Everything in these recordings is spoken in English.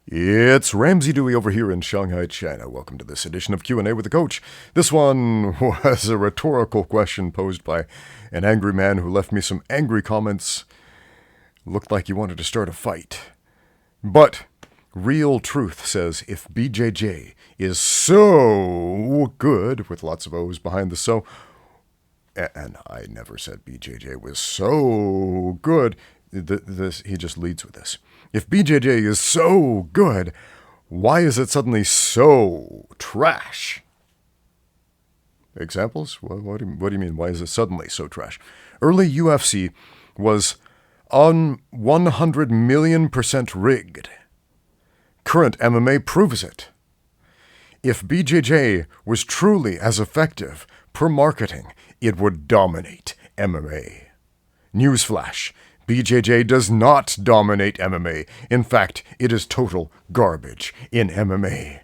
It's Ramsey Dewey over here in Shanghai, China. Welcome to this edition of Q&A with the Coach. This one was a rhetorical question posed by an angry man who left me some angry comments. Looked like he wanted to start a fight. But Real Truth says if BJJ is so good, with lots of O's behind the so, and I never said BJJ was so good, he just leads with this. If BJJ is so good, why is it suddenly so trash? Examples? What do you mean? Why is it suddenly so trash? Early UFC was 100 million% rigged. Current MMA proves it. If BJJ was truly as effective per marketing, it would dominate MMA. Newsflash. BJJ does not dominate MMA. In fact, it is total garbage in MMA.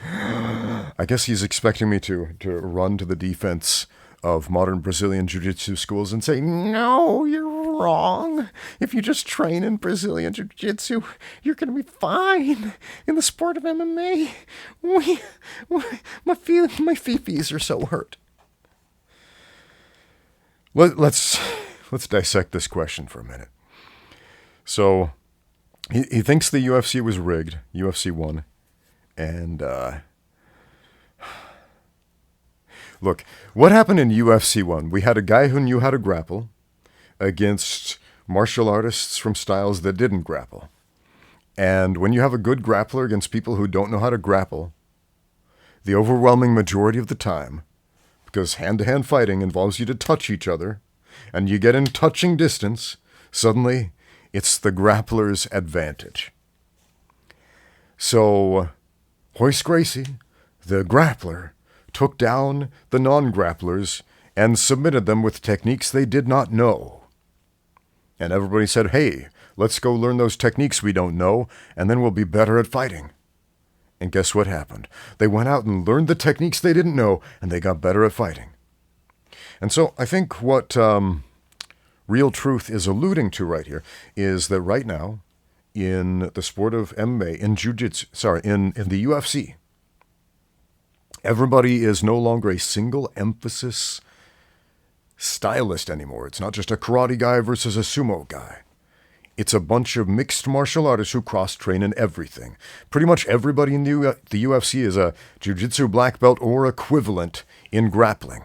I guess he's expecting me to run to the defense of modern Brazilian Jiu-Jitsu schools and say, no, you're wrong. If you just train in Brazilian Jiu-Jitsu, you're going to be fine in the sport of MMA. My fifis are so hurt. Let's dissect this question for a minute. So, he thinks the UFC was rigged, UFC 1, and, look, what happened in UFC 1? We had a guy who knew how to grapple against martial artists from styles that didn't grapple. And when you have a good grappler against people who don't know how to grapple, the overwhelming majority of the time, because hand-to-hand fighting involves you to touch each other, and you get in touching distance, suddenly it's the grappler's advantage. So, Royce Gracie, the grappler, took down the non-grapplers and submitted them with techniques they did not know. And everybody said, hey, let's go learn those techniques we don't know, and then we'll be better at fighting. And guess what happened? They went out and learned the techniques they didn't know, and they got better at fighting. And so I think what Real Truth is alluding to right here is that right now, in the sport of MMA, in Jiu-Jitsu, in the UFC, everybody is no longer a single emphasis stylist anymore. It's not just a karate guy versus a sumo guy. It's a bunch of mixed martial artists who cross-train in everything. Pretty much everybody in the UFC is a Jiu-Jitsu black belt or equivalent in grappling.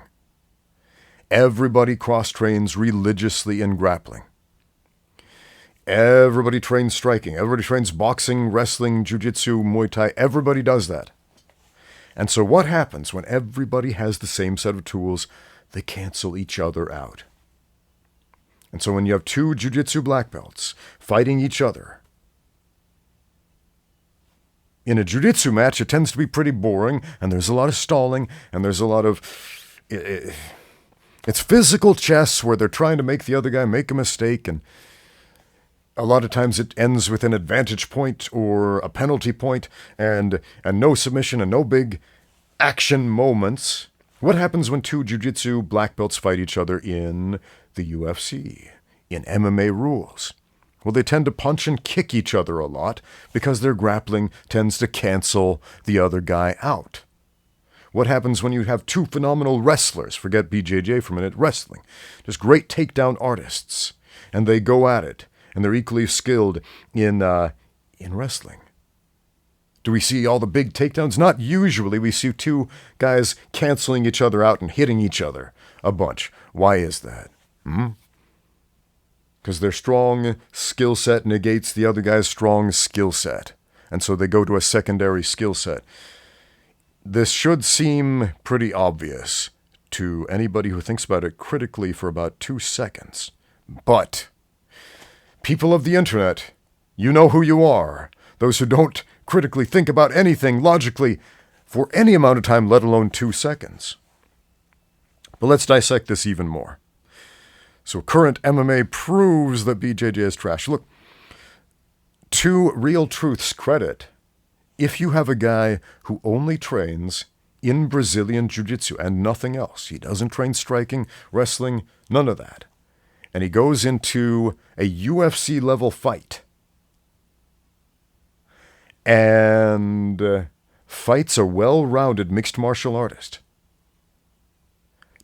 Everybody cross-trains religiously in grappling. Everybody trains striking. Everybody trains boxing, wrestling, jiu-jitsu, Muay Thai. Everybody does that. And so what happens when everybody has the same set of tools? They cancel each other out. And so when you have two jiu-jitsu black belts fighting each other, in a jiu-jitsu match, it tends to be pretty boring, and there's a lot of stalling, and there's a lot of... It's physical chess where they're trying to make the other guy make a mistake, and a lot of times it ends with an advantage point or a penalty point and no submission and no big action moments. What happens when two jiu-jitsu black belts fight each other in the UFC, in MMA rules? Well, they tend to punch and kick each other a lot because their grappling tends to cancel the other guy out. What happens when you have two phenomenal wrestlers? Forget BJJ for a minute, wrestling. Just great takedown artists. And they go at it. And they're equally skilled in wrestling. Do we see all the big takedowns? Not usually. We see two guys canceling each other out and hitting each other a bunch. Why is that? Because their strong skill set negates the other guy's strong skill set. And so they go to a secondary skill set. This should seem pretty obvious to anybody who thinks about it critically for about 2 seconds. But people of the internet, you know who you are. Those who don't critically think about anything logically for any amount of time, let alone 2 seconds. But let's dissect this even more. So current MMA proves that BJJ is trash. Look, to Real Truth's credit, if you have a guy who only trains in Brazilian Jiu-Jitsu and nothing else, he doesn't train striking, wrestling, none of that, and he goes into a UFC level fight, and fights a well-rounded mixed martial artist,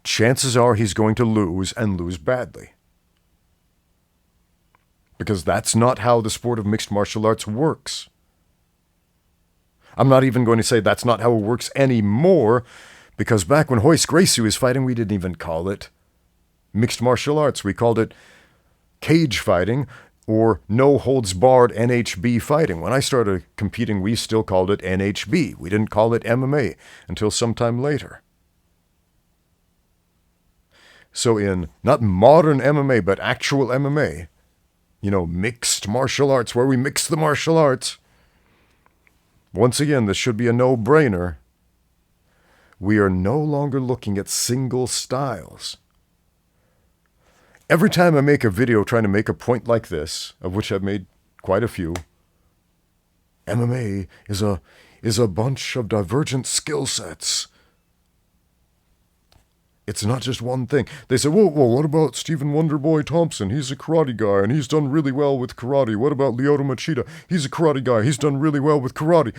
chances are he's going to lose and lose badly. Because that's not how the sport of mixed martial arts works. I'm not even going to say that's not how it works anymore, because back when Royce Gracie was fighting, we didn't even call it mixed martial arts. We called it cage fighting or no-holds-barred NHB fighting. When I started competing, we still called it NHB. We didn't call it MMA until sometime later. So in not modern MMA, but actual MMA, mixed martial arts, where we mix the martial arts, once again, this should be a no-brainer. We are no longer looking at single styles. Every time I make a video trying to make a point like this, of which I've made quite a few, MMA is a bunch of divergent skill sets. It's not just one thing. They say, well, what about Stephen Wonderboy Thompson? He's a karate guy, and he's done really well with karate. What about Lyoto Machida? He's a karate guy. He's done really well with karate.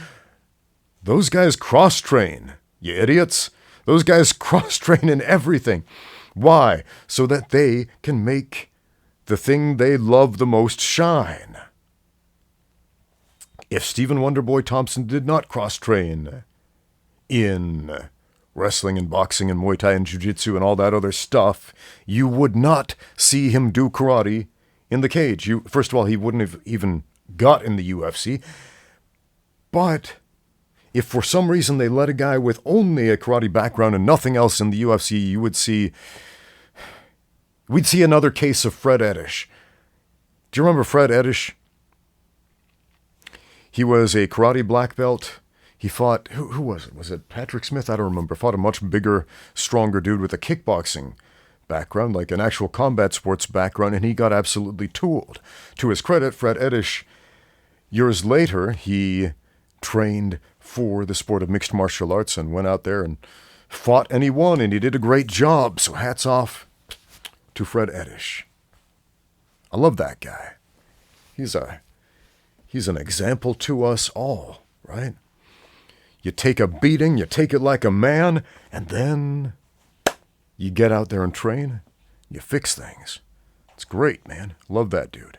Those guys cross-train, you idiots. Those guys cross-train in everything. Why? So that they can make the thing they love the most shine. If Stephen Wonderboy Thompson did not cross-train in wrestling and boxing and Muay Thai and Jiu-Jitsu and all that other stuff, you would not see him do karate in the cage. First of all, he wouldn't have even got in the UFC. But if for some reason they let a guy with only a karate background and nothing else in the UFC, we'd see another case of Fred Edish. Do you remember Fred Edish? He was a karate black belt. He fought, who was it? Was it Patrick Smith? I don't remember. Fought a much bigger, stronger dude with a kickboxing background, like an actual combat sports background, and he got absolutely tooled. To his credit, Fred Edish, years later, he trained for the sport of mixed martial arts and went out there and fought and he won, and he did a great job. So hats off to Fred Edish. I love that guy. He's an example to us all, right? You take a beating, you take it like a man, and then you get out there and train, you fix things. It's great, man. Love that dude.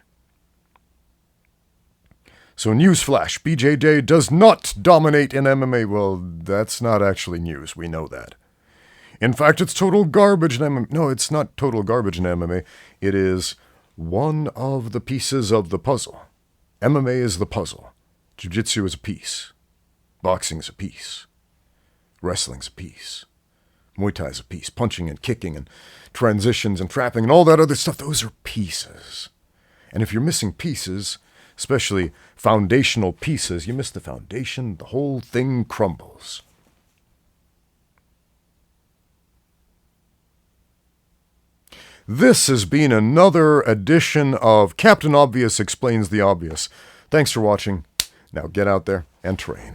So newsflash, BJJ does not dominate in MMA. Well, that's not actually news. We know that. In fact, it's total garbage in MMA. No, it's not total garbage in MMA. It is one of the pieces of the puzzle. MMA is the puzzle. Jiu-Jitsu is a piece. Boxing's a piece. Wrestling's a piece. Muay Thai's a piece. Punching and kicking and transitions and trapping and all that other stuff, those are pieces. And if you're missing pieces, especially foundational pieces, you miss the foundation, the whole thing crumbles. This has been another edition of Captain Obvious Explains the Obvious. Thanks for watching. Now get out there and train.